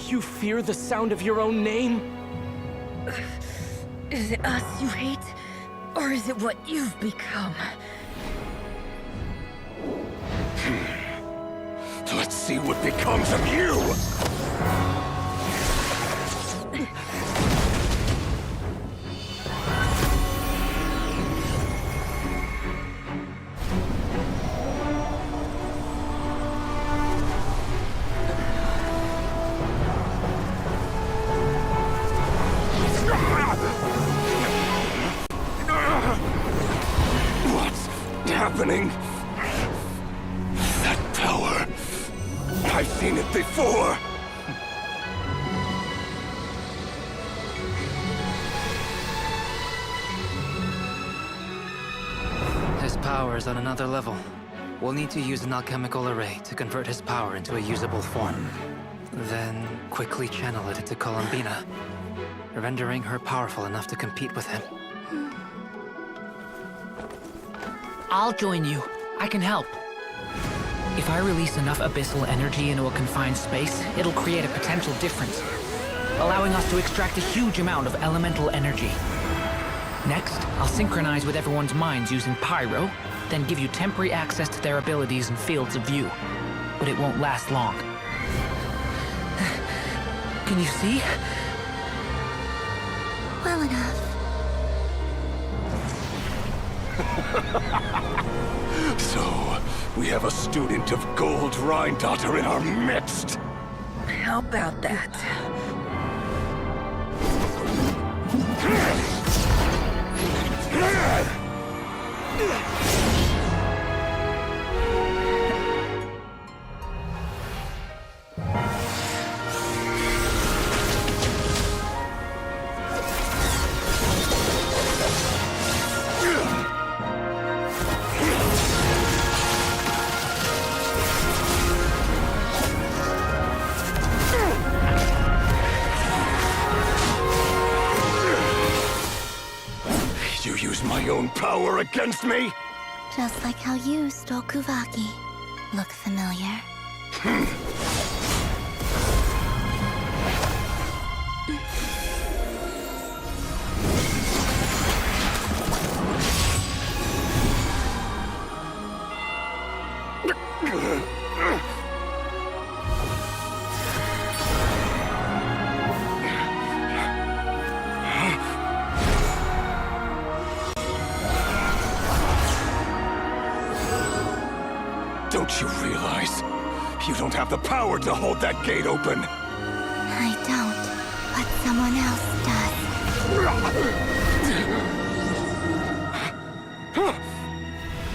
You fear the sound of your own name? Is it us you hate? Or is it what you've become? Let's see what becomes of you! What's happening? That power... I've seen it before! His power is on another level. We'll need to use an alchemical array to convert his power into a usable form. Then quickly channel it into Columbina, rendering her powerful enough to compete with him. I'll join you. I can help. If I release enough abyssal energy into a confined space, it'll create a potential difference, allowing us to extract a huge amount of elemental energy. Next, I'll synchronize with everyone's minds using Pyro, then give you temporary access to their abilities and fields of view. But it won't last long. Can you see? Well enough. So, we have a student of Gold Rhine-Daughter in our midst! How about that? You use my own power against me? Just like how you stole Kuvaki. Look familiar? Don't you realize? You don't have the power to hold that gate open! I don't, but someone else does.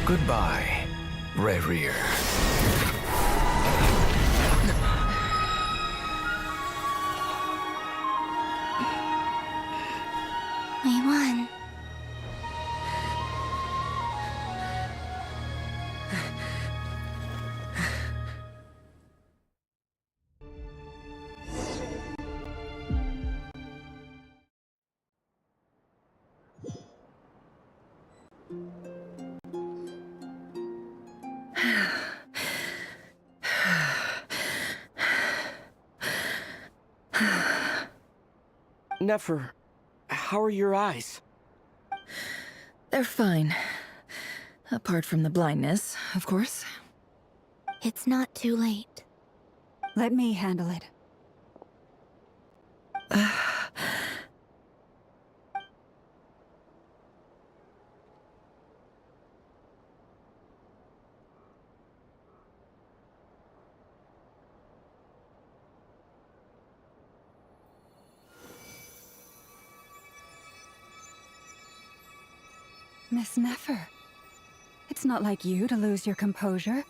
Goodbye, Rerir. We won. Nefer, how are your eyes? They're fine. Apart from the blindness, of course. It's not too late. Let me handle it. Miss Nefer, it's not like you to lose your composure.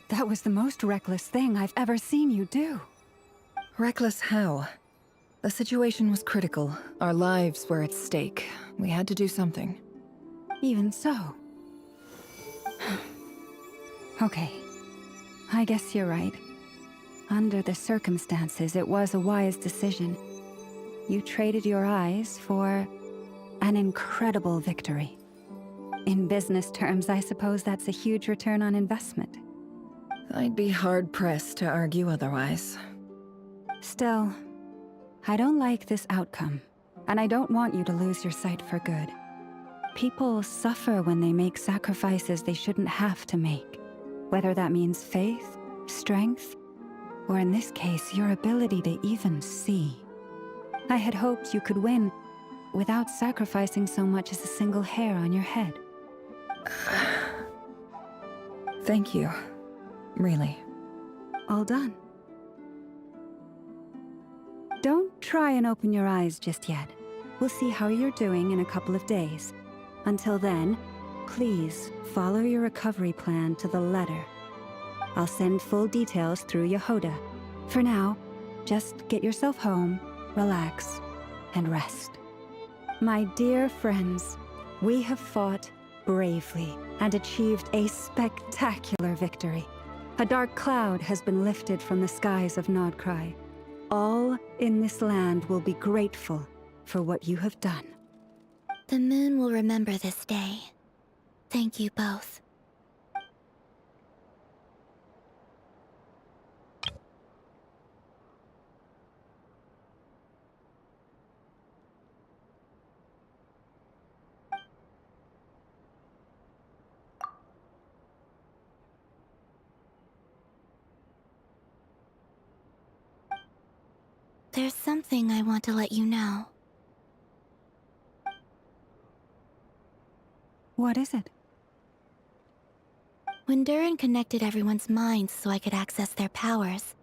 That was the most reckless thing I've ever seen you do. Reckless how? The situation was critical. Our lives were at stake. We had to do something. Even so. Okay. I guess you're right. Under the circumstances, it was a wise decision. You traded your eyes for an incredible victory. In business terms, I suppose that's a huge return on investment. I'd be hard-pressed to argue otherwise. Still, I don't like this outcome, and I don't want you to lose your sight for good. People suffer when they make sacrifices they shouldn't have to make, whether that means faith, strength, or in this case, your ability to even see. I had hoped you could win without sacrificing so much as a single hair on your head. Thank you. Really. All done. Don't try and open your eyes just yet. We'll see how you're doing in a couple of days. Until then, please follow your recovery plan to the letter. I'll send full details through Yehoda. For now, just get yourself home, relax, and rest. My dear friends, we have fought bravely and achieved a spectacular victory. A dark cloud has been lifted from the skies of Nod Krai. All in this land will be grateful for what you have done. The moon will remember this day. Thank you both. There's something I want to let you know. What is it? When Durin connected everyone's minds so I could access their powers,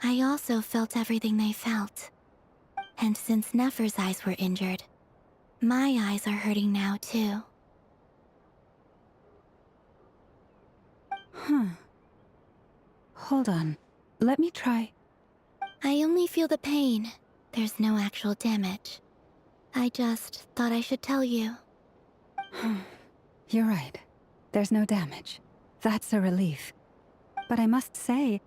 I also felt everything they felt. And since Nefer's eyes were injured, my eyes are hurting now too. Huh. Hold on. Let me try. I only feel the pain. There's no actual damage. I just thought I should tell you. You're right. There's no damage. That's a relief. But I must say,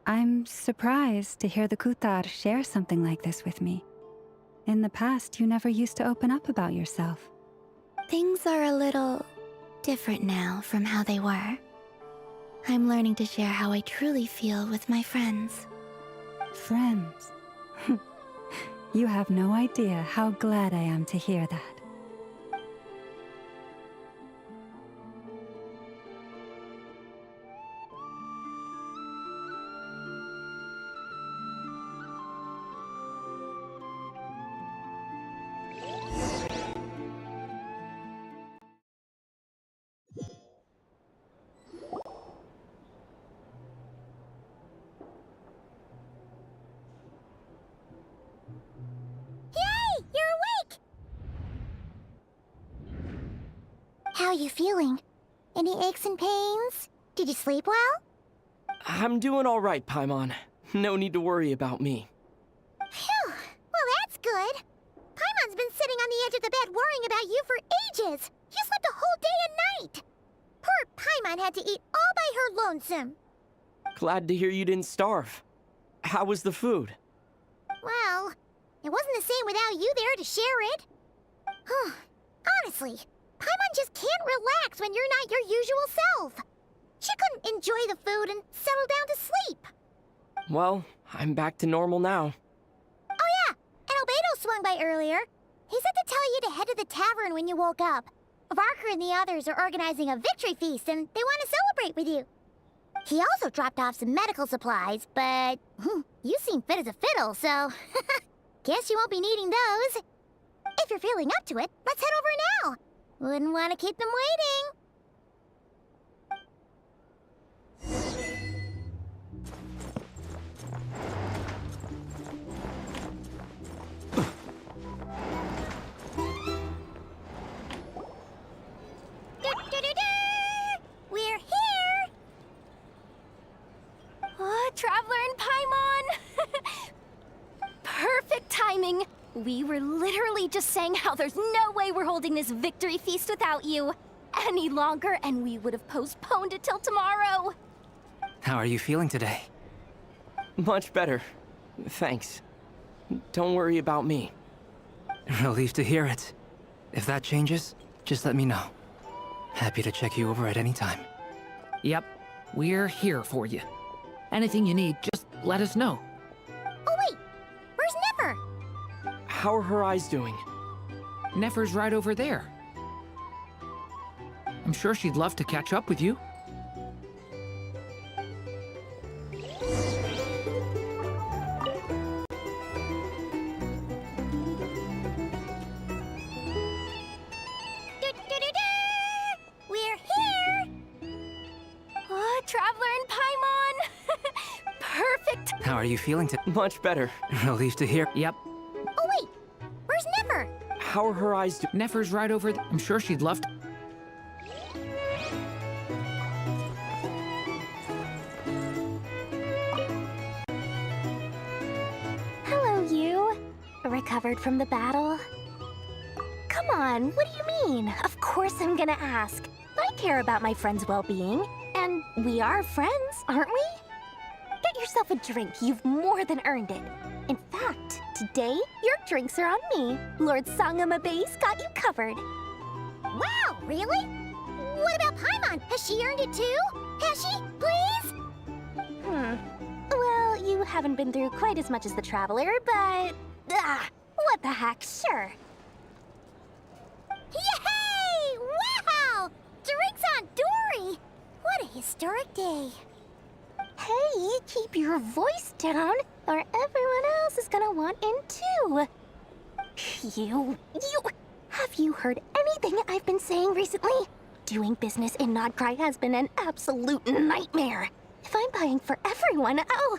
I'm surprised to hear the Kutar share something like this with me. In the past, you never used to open up about yourself. Things are a little different now from how they were. I'm learning to share how I truly feel with my friends. Friends. You have no idea how glad I am to hear that. How are you feeling? Any aches and pains? Did you sleep well? I'm doing all right, Paimon. No need to worry about me. Phew! Well, that's good. Paimon's been sitting on the edge of the bed worrying about you for ages. You slept a whole day and night. Poor Paimon had to eat all by her lonesome. Glad to hear you didn't starve. How was the food? Well, it wasn't the same without you there to share it. Honestly, Paimon just can't relax when you're not your usual self. She couldn't enjoy the food and settle down to sleep. Well, I'm back to normal now. Oh yeah, and Albedo swung by earlier. He said to tell you to head to the tavern when you woke up. Varker and the others are organizing a victory feast and they want to celebrate with you. He also dropped off some medical supplies, but you seem fit as a fiddle, so guess you won't be needing those. If you're feeling up to it, let's head over now. Wouldn't want to keep them waiting. We're here! Oh, Traveler and Paimon! Perfect timing! We were literally just saying how there's no way we're holding this victory feast without you any longer, and we would have postponed it till tomorrow. How are you feeling today? Much better. Thanks. Don't worry about me. Relieved to hear it. If that changes, just let me know. Happy to check you over at any time. Yep, we're here for you. Anything you need, just let us know. Oh wait, How are her eyes doing? Nefer's right over there. I'm sure she'd love to catch up with you. We're here! Oh, Traveler and Paimon! Perfect! How are you feeling Much better. Relieved to hear. Yep. Oh wait, where's Nefer? How are her eyes doing? Nefer's right over there. I'm sure she'd love to. Hello, you. Recovered from the battle? Come on, what do you mean? Of course I'm gonna ask. I care about my friend's well-being. And we are friends, aren't we? Get yourself a drink. You've more than earned it. In fact, today, your drinks are on me. Lord Sangamabe's got you covered. Wow, really? What about Paimon? Has she earned it too? Has she? Please? Well, you haven't been through quite as much as the Traveler, but... what the heck, sure. Yay! Wow! Drinks on Dory! What a historic day. Hey, keep your voice down, or everyone else is gonna want in too. Have you heard anything I've been saying recently? Doing business in Nod Krai has been an absolute nightmare. If I'm buying for everyone, oh...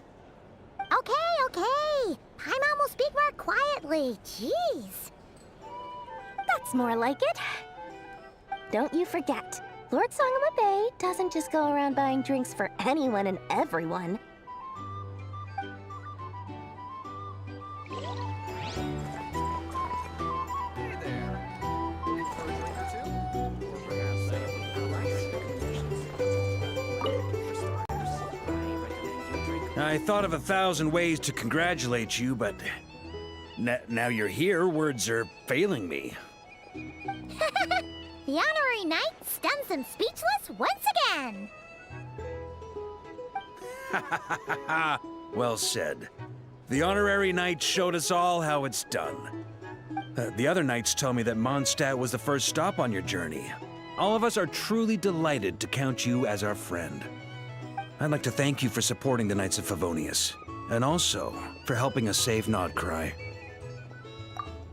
Okay. Paimon will speak more quietly. Jeez. That's more like it. Don't you forget, Lord Sangamabe doesn't just go around buying drinks for anyone and everyone. I thought of 1,000 ways to congratulate you, but now you're here, words are failing me. The honorary knight stuns them speechless once again. Well said. The honorary knight showed us all how it's done. The other knights tell me that Mondstadt was the first stop on your journey. All of us are truly delighted to count you as our friend. I'd like to thank you for supporting the Knights of Favonius, and also for helping us save Nod Krai.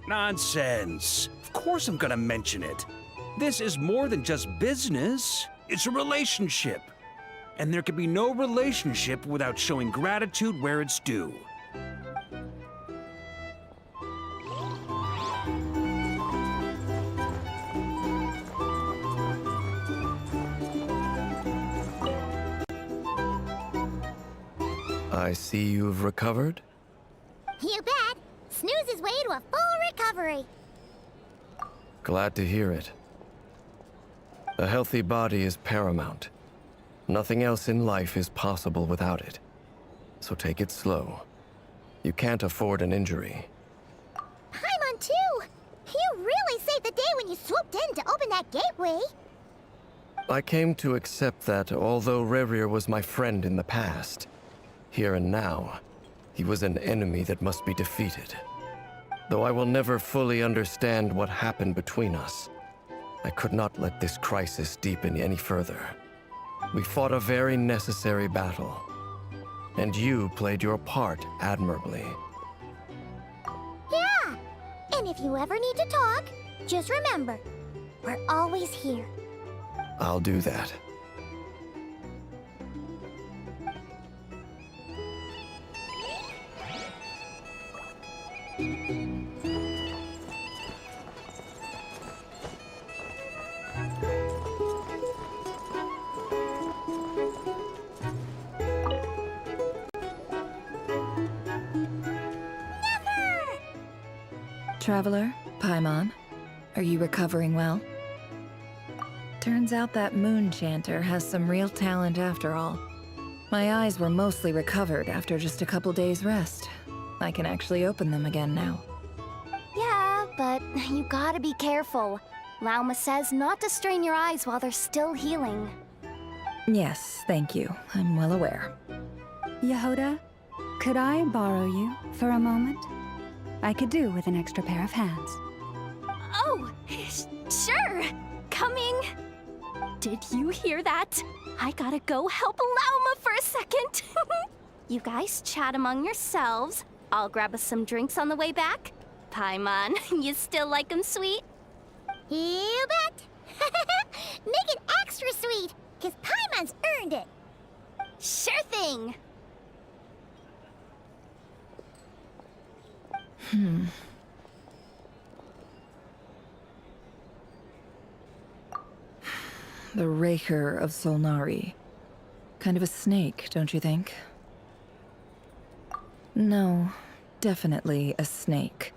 Nonsense! Of course I'm gonna mention it. This is more than just business. It's a relationship. And there can be no relationship without showing gratitude where it's due. I see you've recovered? You bet. Snooze his way to a full recovery. Glad to hear it. A healthy body is paramount. Nothing else in life is possible without it. So take it slow. You can't afford an injury. Paimon too. You really saved the day when you swooped in to open that gateway. I came to accept that although Rerir was my friend in the past, here and now, he was an enemy that must be defeated. Though I will never fully understand what happened between us, I could not let this crisis deepen any further. We fought a very necessary battle, and you played your part admirably. Yeah. And if you ever need to talk, just remember, we're always here. I'll do that. Traveler, Paimon, are you recovering well? Turns out that moon chanter has some real talent after all. My eyes were mostly recovered after just a couple days' rest. I can actually open them again now. Yeah, but you gotta be careful. Lauma says not to strain your eyes while they're still healing. Yes, thank you. I'm well aware. Yehoda, could I borrow you for a moment? I could do with an extra pair of hands. Oh, sure. Coming. Did you hear that? I gotta go help Lauma for a second. You guys chat among yourselves. I'll grab us some drinks on the way back. Paimon, you still like 'em sweet? You bet. Make it extra sweet, because Paimon's earned it. Sure thing. The Rerir of Solnari. Kind of a snake, don't you think? No, definitely a snake.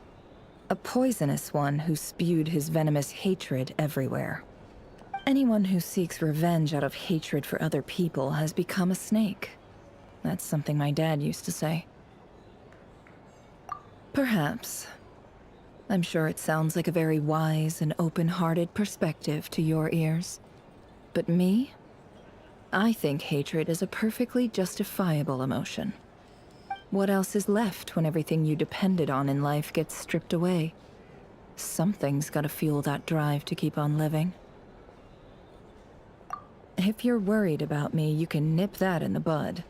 A poisonous one who spewed his venomous hatred everywhere. Anyone who seeks revenge out of hatred for other people has become a snake. That's something my dad used to say. Perhaps. I'm sure it sounds like a very wise and open-hearted perspective to your ears. But me? I think hatred is a perfectly justifiable emotion. What else is left when everything you depended on in life gets stripped away? Something's gotta fuel that drive to keep on living. If you're worried about me, you can nip that in the bud.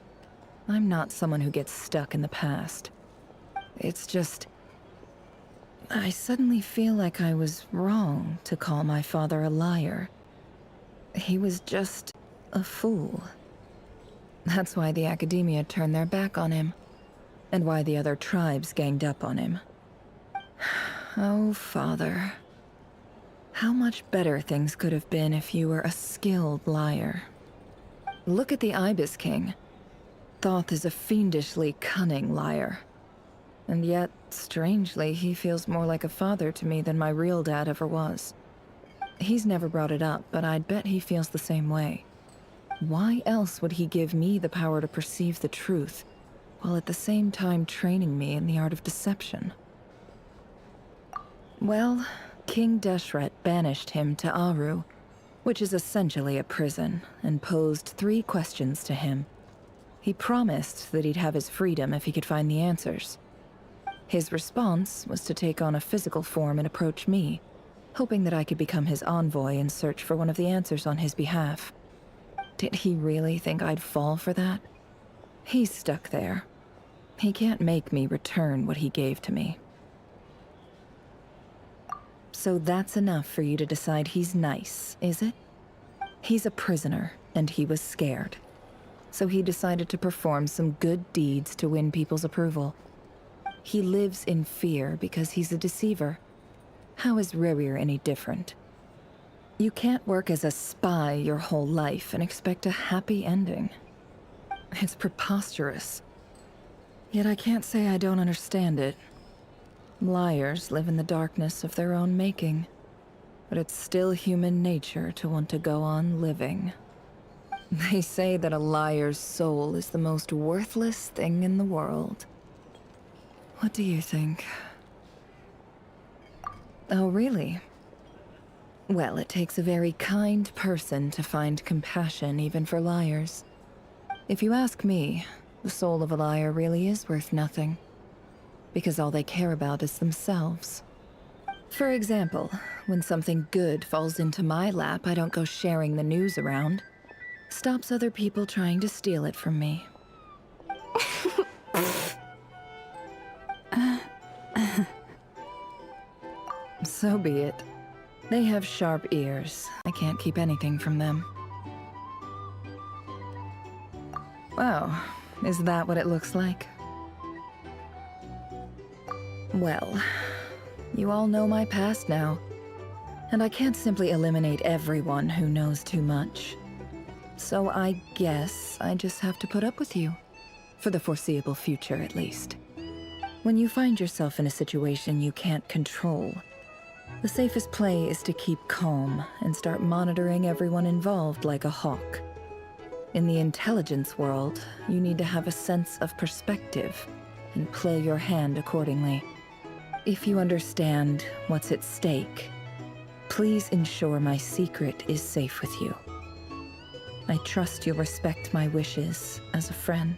I'm not someone who gets stuck in the past. It's just... I suddenly feel like I was wrong to call my father a liar. He was just a fool. That's why the Academia turned their back on him, and why the other tribes ganged up on him. Oh, Father. How much better things could have been if you were a skilled liar. Look at the Ibis King. Thoth is a fiendishly cunning liar. And yet, strangely, he feels more like a father to me than my real dad ever was. He's never brought it up, but I'd bet he feels the same way. Why else would he give me the power to perceive the truth, while at the same time training me in the art of deception? Well, King Deshret banished him to Aru, which is essentially a prison, and posed 3 questions to him. He promised that he'd have his freedom if he could find the answers. His response was to take on a physical form and approach me, hoping that I could become his envoy and search for one of the answers on his behalf. Did he really think I'd fall for that? He's stuck there. He can't make me return what he gave to me. So that's enough for you to decide he's nice, is it? He's a prisoner, and he was scared. So he decided to perform some good deeds to win people's approval. He lives in fear because he's a deceiver. How is Rerir any different? You can't work as a spy your whole life and expect a happy ending. It's preposterous. Yet I can't say I don't understand it. Liars live in the darkness of their own making, but it's still human nature to want to go on living. They say that a liar's soul is the most worthless thing in the world. What do you think? Oh, really? Well, it takes a very kind person to find compassion even for liars. If you ask me, the soul of a liar really is worth nothing, because all they care about is themselves. For example, when something good falls into my lap, I don't go sharing the news around. Stops other people trying to steal it from me. So be it. They have sharp ears. I can't keep anything from them. Wow, is that what it looks like? Well, you all know my past now, and I can't simply eliminate everyone who knows too much. So I guess I just have to put up with you, for the foreseeable future at least. When you find yourself in a situation you can't control, the safest play is to keep calm and start monitoring everyone involved like a hawk. In the intelligence world, you need to have a sense of perspective and play your hand accordingly. If you understand what's at stake, please ensure my secret is safe with you. I trust you'll respect my wishes as a friend.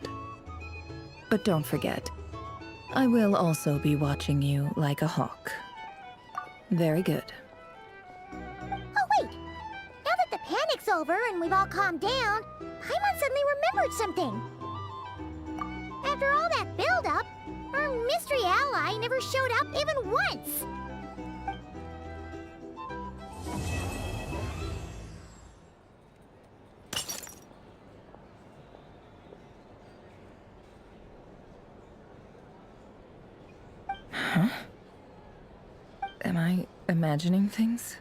But don't forget, I will also be watching you like a hawk. Very good. Oh wait! Now that the panic's over and we've all calmed down, Paimon suddenly remembered something. After all that build-up, our mystery ally never showed up even once! Huh? Am I imagining things?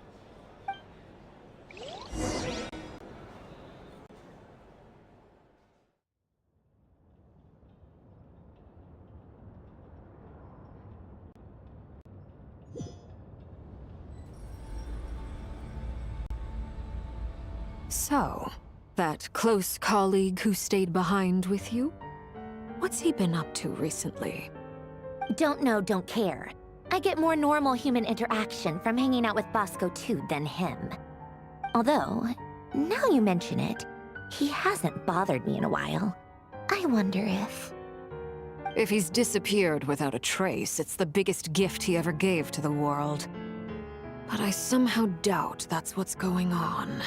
So, that close colleague who stayed behind with you? What's he been up to recently? Don't know, don't care. I get more normal human interaction from hanging out with Bosco 2 than him. Although, now you mention it, he hasn't bothered me in a while. I wonder if... If he's disappeared without a trace, it's the biggest gift he ever gave to the world. But I somehow doubt that's what's going on.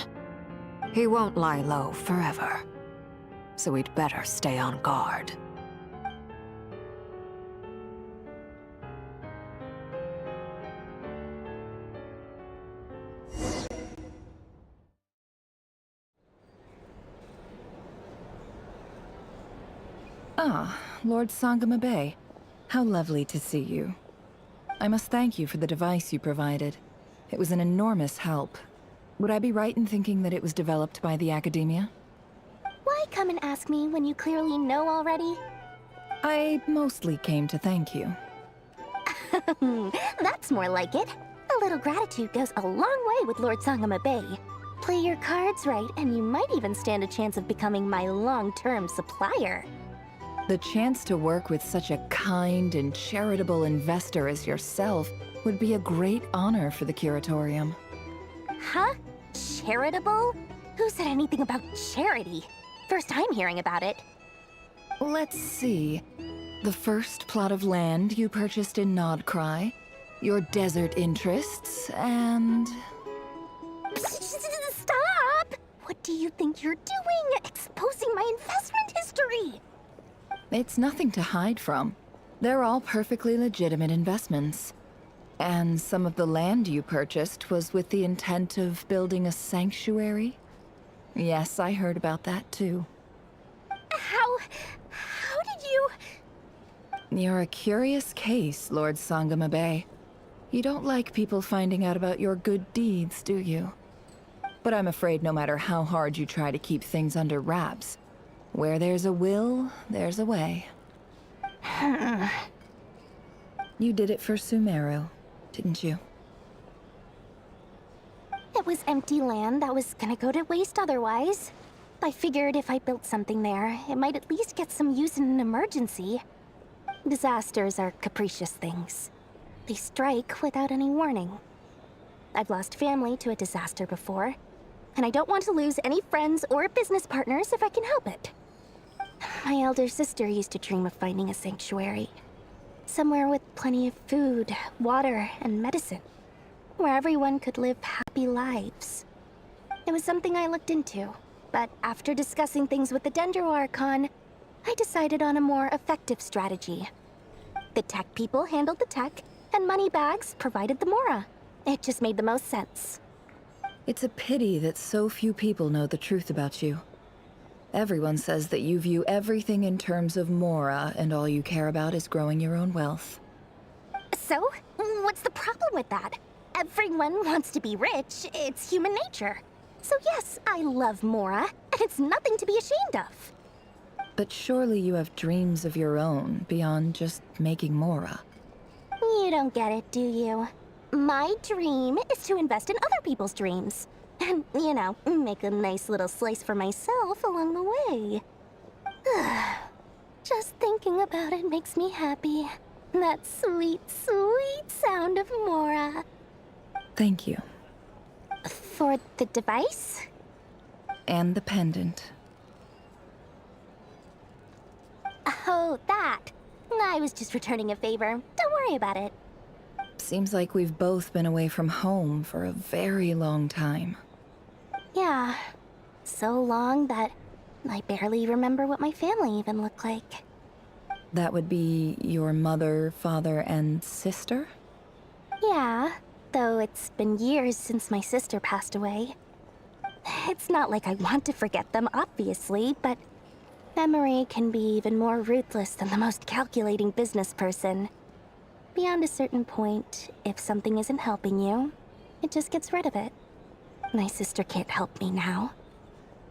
He won't lie low forever. So we'd better stay on guard. Ah, Lord Sangama Bay. How lovely to see you. I must thank you for the device you provided. It was an enormous help. Would I be right in thinking that it was developed by the Academia? Why come and ask me when you clearly know already? I mostly came to thank you. That's more like it. A little gratitude goes a long way with Lord Sangama Bay. Play your cards right, and you might even stand a chance of becoming my long-term supplier. The chance to work with such a kind and charitable investor as yourself would be a great honor for the Curatorium. Huh? Charitable? Who said anything about charity? First I'm hearing about it. Let's see. The first plot of land you purchased in Nod Krai, your desert interests, and... Stop! What do you think you're doing? Exposing my investment history! It's nothing to hide from. They're all perfectly legitimate investments. And some of the land you purchased was with the intent of building a sanctuary? Yes, I heard about that too. How did you... You're a curious case, Lord Sangama Bay. You don't like people finding out about your good deeds, do you? But I'm afraid no matter how hard you try to keep things under wraps, where there's a will, there's a way. You did it for Sumeru, didn't you? It was empty land that was gonna go to waste otherwise. I figured if I built something there, it might at least get some use in an emergency. Disasters are capricious things. They strike without any warning. I've lost family to a disaster before, and I don't want to lose any friends or business partners if I can help it. My elder sister used to dream of finding a sanctuary. Somewhere with plenty of food, water, and medicine. Where everyone could live happy lives. It was something I looked into, but after discussing things with the Dendro Archon, I decided on a more effective strategy. The tech people handled the tech, and Moneybags provided the Mora. It just made the most sense. It's a pity that so few people know the truth about you. Everyone says that you view everything in terms of Mora, and all you care about is growing your own wealth. So, what's the problem with that? Everyone wants to be rich. It's human nature. So yes, I love Mora, and it's nothing to be ashamed of. But surely you have dreams of your own, beyond just making Mora. You don't get it, do you? My dream is to invest in other people's dreams. And, you know, make a nice little slice for myself along the way. Just thinking about it makes me happy. That sweet, sweet sound of Mora. Thank you. For the device? And the pendant. Oh, that. I was just returning a favor. Don't worry about it. Seems like we've both been away from home for a very long time. Yeah. So long that I barely remember what my family even looked like. That would be your mother, father, and sister? Yeah, though it's been years since my sister passed away. It's not like I want to forget them, obviously, but memory can be even more ruthless than the most calculating business person. Beyond a certain point, if something isn't helping you, it just gets rid of it. My sister can't help me now.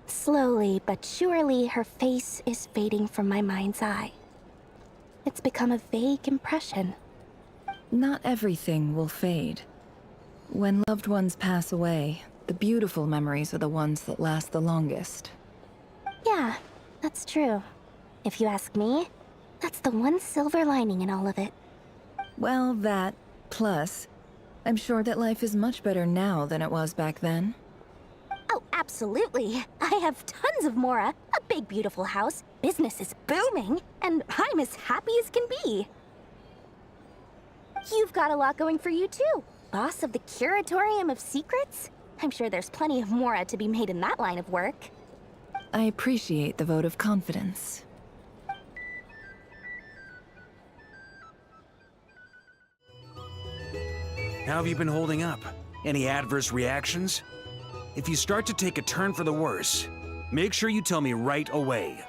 Slowly but surely, her face is fading from my mind's eye. It's become a vague impression. Not everything will fade. When loved ones pass away, the beautiful memories are the ones that last the longest. Yeah, that's true. If you ask me, that's the one silver lining in all of it. Well, that, plus, I'm sure that life is much better now than it was back then. Oh, absolutely. I have tons of Mora, a big beautiful house, business is booming, and I'm as happy as can be. You've got a lot going for you too. Boss of the Curatorium of Secrets? I'm sure there's plenty of Mora to be made in that line of work. I appreciate the vote of confidence. How have you been holding up? Any adverse reactions? If you start to take a turn for the worse, make sure you tell me right away.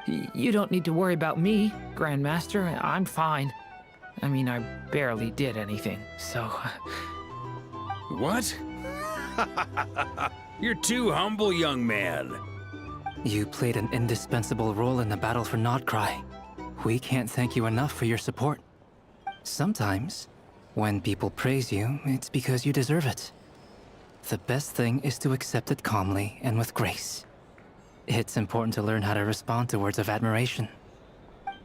You don't need to worry about me, Grandmaster. I'm fine. I mean, I barely did anything, so... What? You're too humble, young man. You played an indispensable role in the battle for Nod Krai. We can't thank you enough for your support. Sometimes, when people praise you, it's because you deserve it. The best thing is to accept it calmly and with grace. It's important to learn how to respond to words of admiration.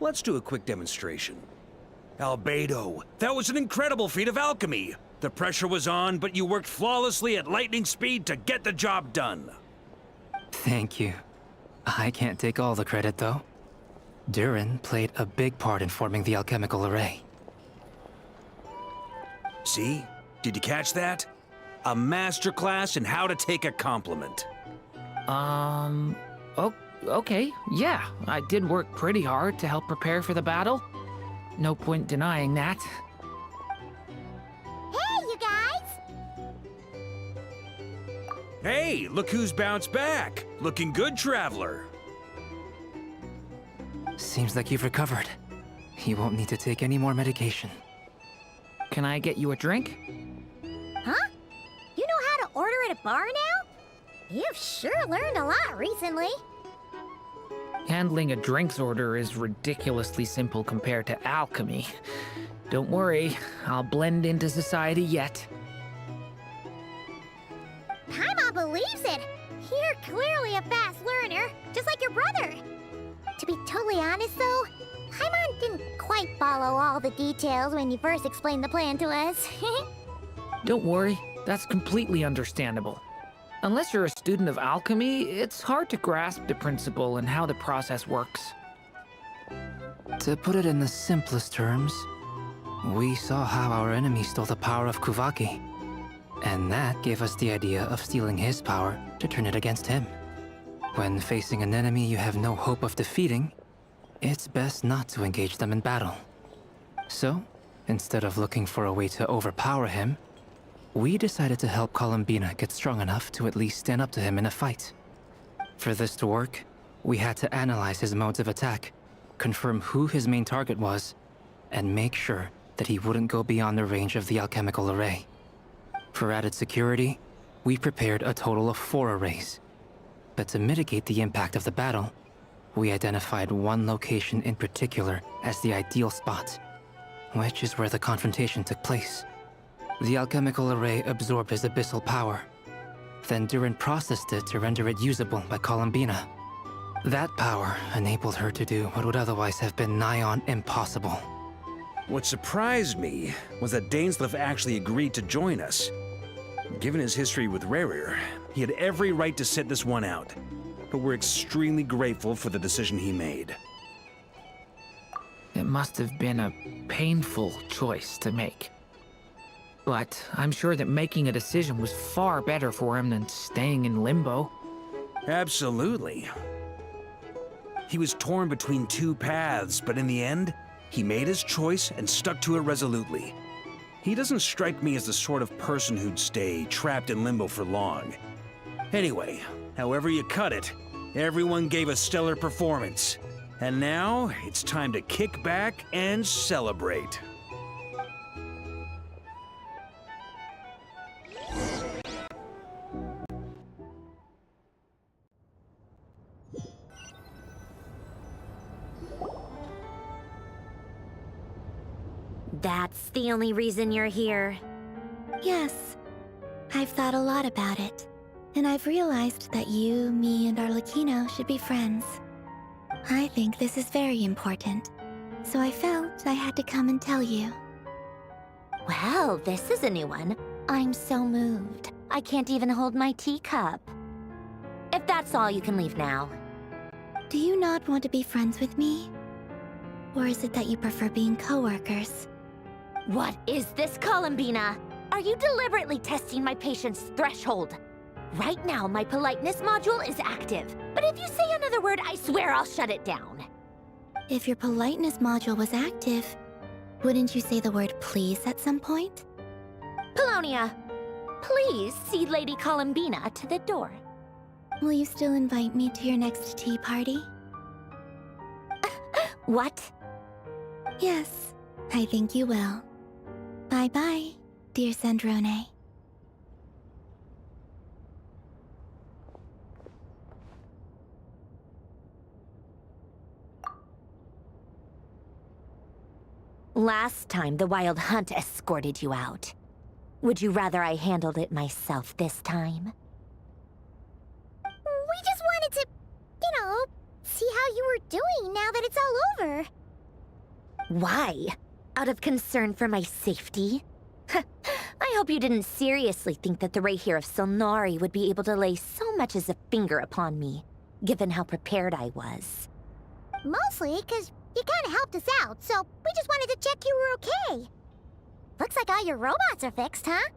Let's do a quick demonstration. Albedo, that was an incredible feat of alchemy. The pressure was on, but you worked flawlessly at lightning speed to get the job done. Thank you. I can't take all the credit, though. Durin played a big part in forming the alchemical array. See? Did you catch that? A masterclass in how to take a compliment. Okay, yeah. I did work pretty hard to help prepare for the battle. No point denying that. Hey, you guys! Hey, look who's bounced back. Looking good, Traveler. Seems like you've recovered. You won't need to take any more medication. Can I get you a drink? Huh? You know how to order at a bar now? You've sure learned a lot recently. Handling a drinks order is ridiculously simple compared to alchemy. Don't worry, I'll blend into society yet. Paimon believes it! You're clearly a fast learner, just like your brother. To be totally honest though, Paimon didn't quite follow all the details when you first explained the plan to us. Don't worry, that's completely understandable. Unless you're a student of alchemy, it's hard to grasp the principle and how the process works. To put it in the simplest terms, we saw how our enemy stole the power of Kuvaki. And that gave us the idea of stealing his power to turn it against him. When facing an enemy you have no hope of defeating, it's best not to engage them in battle. So, instead of looking for a way to overpower him, we decided to help Columbina get strong enough to at least stand up to him in a fight. For this to work, we had to analyze his modes of attack, confirm who his main target was, and make sure that he wouldn't go beyond the range of the alchemical array. For added security, we prepared a total of 4 arrays. But to mitigate the impact of the battle, we identified one location in particular as the ideal spot, which is where the confrontation took place. The alchemical array absorbed his abyssal power. Then Durin processed it to render it usable by Columbina. That power enabled her to do what would otherwise have been nigh on impossible. What surprised me was that Dainsleif actually agreed to join us. Given his history with Rerir, he had every right to sit this one out. But we're extremely grateful for the decision he made. It must have been a painful choice to make. But I'm sure that making a decision was far better for him than staying in limbo. Absolutely. He was torn between two paths, but in the end, he made his choice and stuck to it resolutely. He doesn't strike me as the sort of person who'd stay trapped in limbo for long. Anyway, however you cut it, everyone gave a stellar performance. And now, it's time to kick back and celebrate. That's the only reason you're here. Yes. I've thought a lot about it. And I've realized that you, me, and Arlecchino should be friends. I think this is very important. So I felt I had to come and tell you. Well, this is a new one. I'm so moved. I can't even hold my teacup. If that's all, you can leave now. Do you not want to be friends with me? Or is it that you prefer being co-workers? What is this, Columbina? Are you deliberately testing my patience threshold? Right now, my politeness module is active. But if you say another word, I swear I'll shut it down. If your politeness module was active, wouldn't you say the word please at some point? Polonia, please see Lady Columbina to the door. Will you still invite me to your next tea party? What? Yes, I think you will. Bye-bye, dear Sandrone. Last time, the Wild Hunt escorted you out. Would you rather I handled it myself this time? We just wanted to, see how you were doing now that it's all over. Why? Out of concern for my safety? I hope you didn't seriously think that the Rerir of Solnari would be able to lay so much as a finger upon me, given how prepared I was. Mostly because you kinda helped us out, so we just wanted to check you were okay. Looks like all your robots are fixed, huh?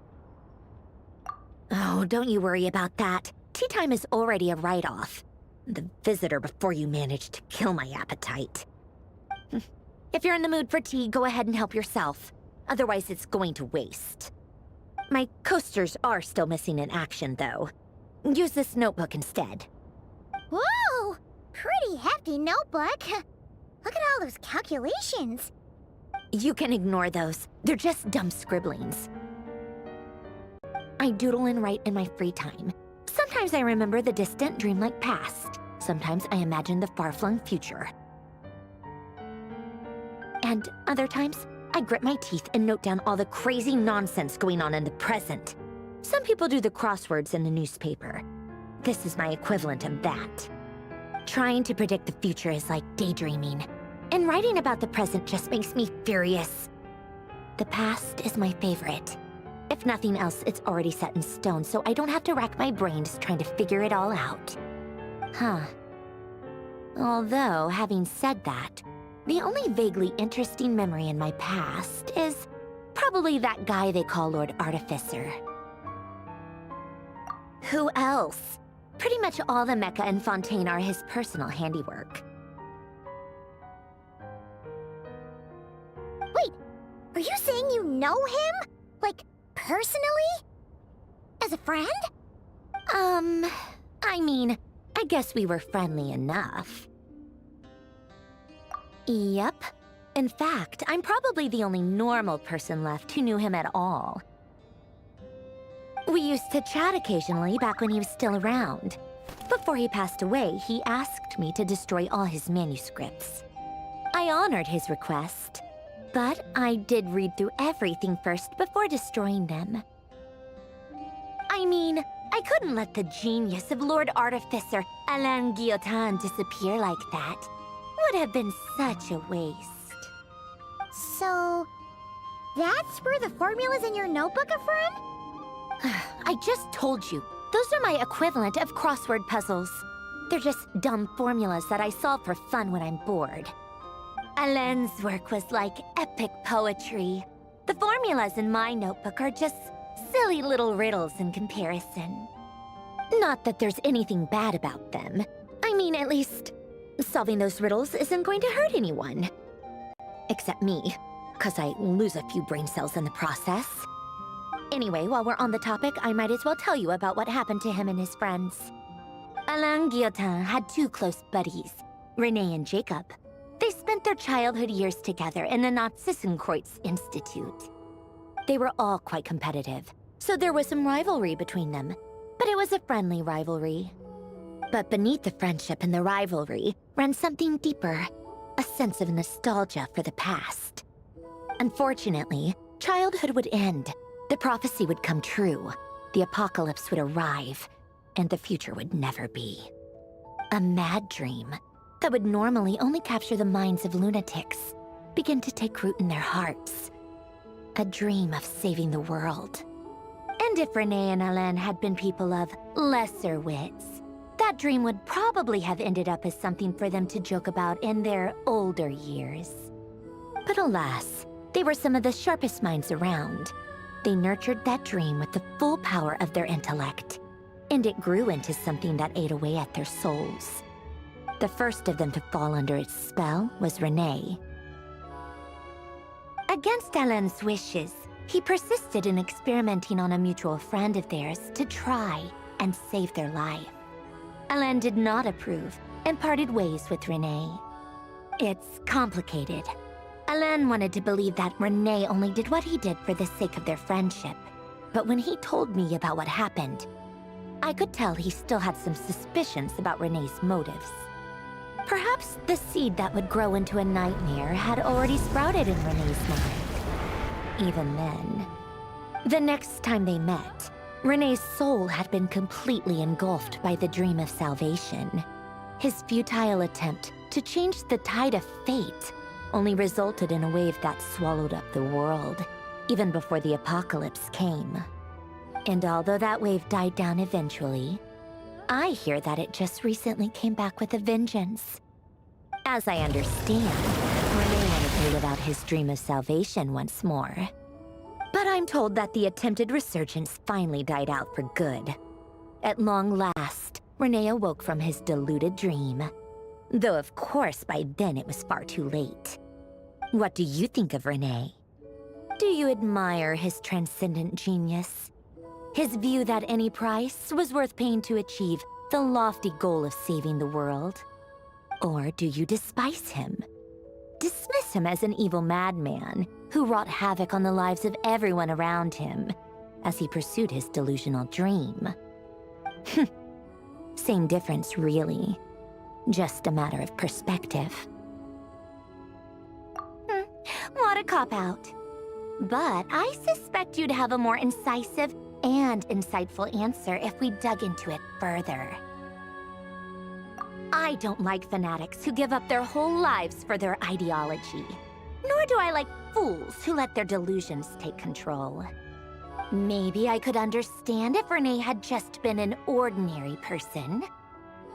Oh, don't you worry about that. Tea time is already a write-off. The visitor before you managed to kill my appetite. If you're in the mood for tea, go ahead and help yourself. Otherwise, it's going to waste. My coasters are still missing in action, though. Use this notebook instead. Whoa! Pretty hefty notebook. Look at all those calculations. You can ignore those. They're just dumb scribblings. I doodle and write in my free time. Sometimes I remember the distant, dreamlike past. Sometimes I imagine the far-flung future. And other times, I grit my teeth and note down all the crazy nonsense going on in the present. Some people do the crosswords in the newspaper. This is my equivalent of that. Trying to predict the future is like daydreaming. And writing about the present just makes me furious. The past is my favorite. If nothing else, it's already set in stone, so I don't have to rack my brains trying to figure it all out. Huh. Although, having said that, the only vaguely interesting memory in my past is probably that guy they call Lord Artificer. Who else? Pretty much all the mecha in Fontaine are his personal handiwork. Wait, are you saying you know him? Like, personally? As a friend? I mean, I guess we were friendly enough. Yep. In fact, I'm probably the only normal person left who knew him at all. We used to chat occasionally back when he was still around. Before he passed away, he asked me to destroy all his manuscripts. I honored his request, but I did read through everything first before destroying them. I mean, I couldn't let the genius of Lord Artificer Alain Guillotin disappear like that. Would have been such a waste. So, that's where the formulas in your notebook are from? I just told you. Those are my equivalent of crossword puzzles. They're just dumb formulas that I solve for fun when I'm bored. Alain's work was like epic poetry. The formulas in my notebook are just silly little riddles in comparison. Not that there's anything bad about them. I mean, at least, solving those riddles isn't going to hurt anyone. Except me, because I lose a few brain cells in the process. Anyway, while we're on the topic, I might as well tell you about what happened to him and his friends. Alain Guillotin had two close buddies, Renee and Jacob. They spent their childhood years together in the Narzissenkreuz Institute. They were all quite competitive, so there was some rivalry between them, but it was a friendly rivalry. But beneath the friendship and the rivalry ran something deeper, a sense of nostalgia for the past. Unfortunately, childhood would end, the prophecy would come true, the apocalypse would arrive, and the future would never be. A mad dream that would normally only capture the minds of lunatics begin to take root in their hearts. A dream of saving the world. And if Renee and Alain had been people of lesser wits, that dream would probably have ended up as something for them to joke about in their older years. But alas, they were some of the sharpest minds around. They nurtured that dream with the full power of their intellect, and it grew into something that ate away at their souls. The first of them to fall under its spell was Renee. Against Alain's wishes, he persisted in experimenting on a mutual friend of theirs to try and save their life. Alain did not approve and parted ways with Renee. It's complicated. Alain wanted to believe that Renee only did what he did for the sake of their friendship. But when he told me about what happened, I could tell he still had some suspicions about Renee's motives. Perhaps the seed that would grow into a nightmare had already sprouted in Renee's mind. Even then. The next time they met, Renee's soul had been completely engulfed by the dream of salvation. His futile attempt to change the tide of fate only resulted in a wave that swallowed up the world, even before the apocalypse came. And although that wave died down eventually, I hear that it just recently came back with a vengeance. As I understand, Renee wanted to live out his dream of salvation once more. But I'm told that the attempted resurgence finally died out for good. At long last, Renee awoke from his deluded dream. Though of course by then it was far too late. What do you think of Renee? Do you admire his transcendent genius? His view that any price was worth paying to achieve the lofty goal of saving the world? Or do you despise him? Dismiss him as an evil madman who wrought havoc on the lives of everyone around him as he pursued his delusional dream? Same difference, really. Just a matter of perspective. What a cop-out. But I suspect you'd have a more incisive and insightful answer if we dug into it further. I don't like fanatics who give up their whole lives for their ideology. Nor do I like fools who let their delusions take control. Maybe I could understand if Renee had just been an ordinary person.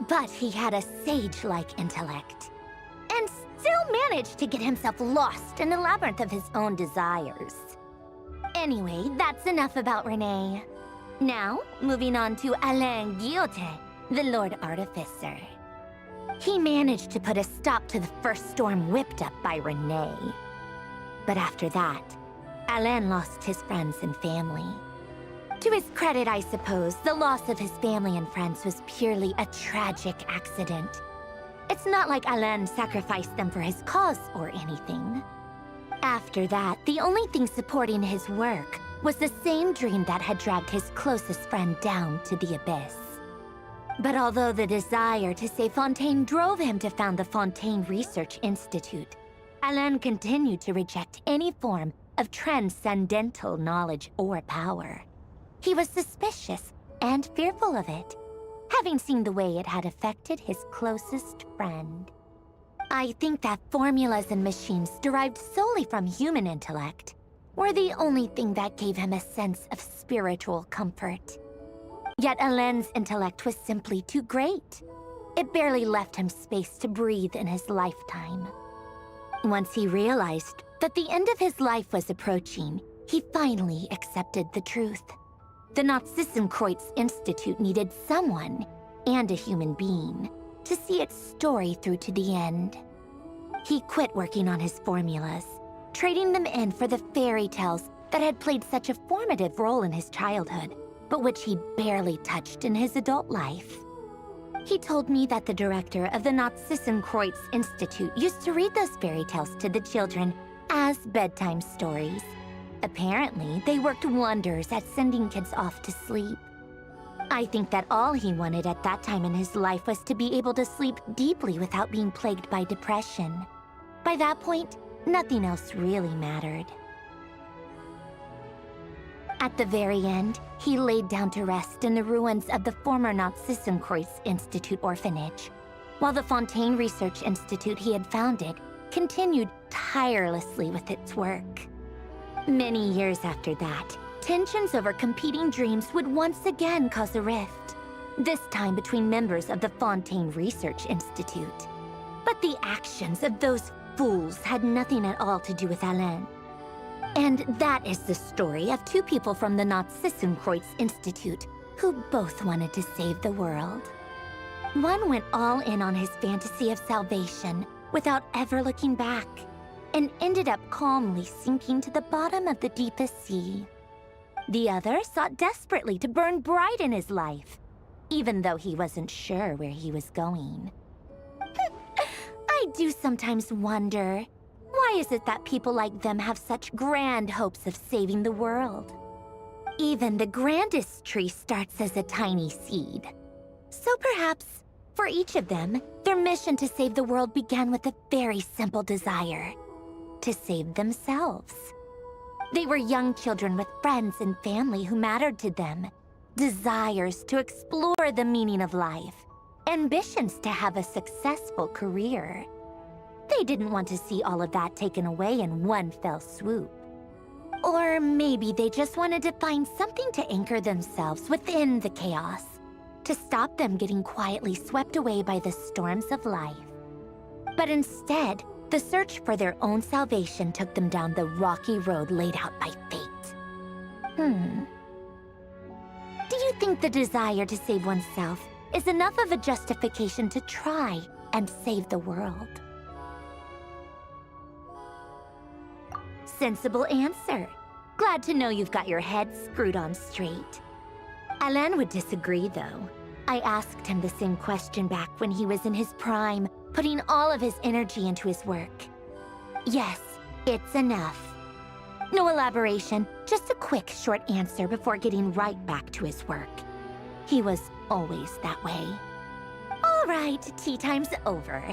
But he had a sage-like intellect, and still managed to get himself lost in the labyrinth of his own desires. Anyway, that's enough about Renee. Now, moving on to Alain Guillotin, the Lord Artificer. He managed to put a stop to the first storm whipped up by Renee. But after that, Alain lost his friends and family. To his credit, I suppose, the loss of his family and friends was purely a tragic accident. It's not like Alain sacrificed them for his cause or anything. After that, the only thing supporting his work was the same dream that had dragged his closest friend down to the abyss. But although the desire to save Fontaine drove him to found the Fontaine Research Institute, Alain continued to reject any form of transcendental knowledge or power. He was suspicious and fearful of it, having seen the way it had affected his closest friend. I think that formulas and machines derived solely from human intellect were the only thing that gave him a sense of spiritual comfort. Yet Alain's intellect was simply too great. It barely left him space to breathe in his lifetime. Once he realized that the end of his life was approaching, he finally accepted the truth. The Narzissenkreuz Institute needed someone, and a human being, to see its story through to the end. He quit working on his formulas, trading them in for the fairy tales that had played such a formative role in his childhood, but which he barely touched in his adult life. He told me that the director of the Narzissenkreuz Institute used to read those fairy tales to the children as bedtime stories. Apparently, they worked wonders at sending kids off to sleep. I think that all he wanted at that time in his life was to be able to sleep deeply without being plagued by depression. By that point, nothing else really mattered. At the very end, he laid down to rest in the ruins of the former Narzissenkreuz Institute orphanage, while the Fontaine Research Institute he had founded continued tirelessly with its work. Many years after that, tensions over competing dreams would once again cause a rift, this time between members of the Fontaine Research Institute. But the actions of those fools had nothing at all to do with Alain. And that is the story of two people from the Narzissenkreuz Institute who both wanted to save the world. One went all in on his fantasy of salvation without ever looking back, and ended up calmly sinking to the bottom of the deepest sea. The other sought desperately to burn bright in his life, even though he wasn't sure where he was going. I do sometimes wonder, why is it that people like them have such grand hopes of saving the world? Even the grandest tree starts as a tiny seed. So perhaps, for each of them, their mission to save the world began with a very simple desire: to save themselves. They were young children with friends and family who mattered to them, desires to explore the meaning of life, ambitions to have a successful career. They didn't want to see all of that taken away in one fell swoop. Or maybe they just wanted to find something to anchor themselves within the chaos, to stop them getting quietly swept away by the storms of life. But instead, the search for their own salvation took them down the rocky road laid out by fate. Do you think the desire to save oneself is enough of a justification to try and save the world? Sensible answer. Glad to know you've got your head screwed on straight. Alain would disagree, though. I asked him the same question back when he was in his prime, putting all of his energy into his work. Yes, it's enough. No elaboration, just a quick, short answer before getting right back to his work. He was always that way. All right, tea time's over.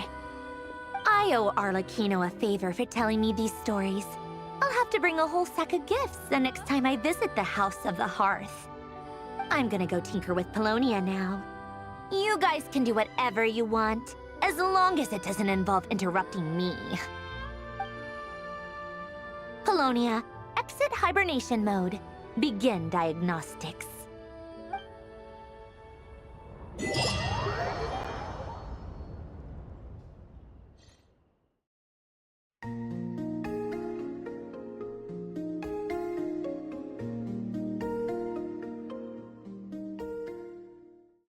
I owe Arlecchino a favor for telling me these stories. I'll have to bring a whole sack of gifts the next time I visit the House of the Hearth. I'm gonna go tinker with Polonia now. You guys can do whatever you want, as long as it doesn't involve interrupting me. Polonia, exit hibernation mode. Begin diagnostics.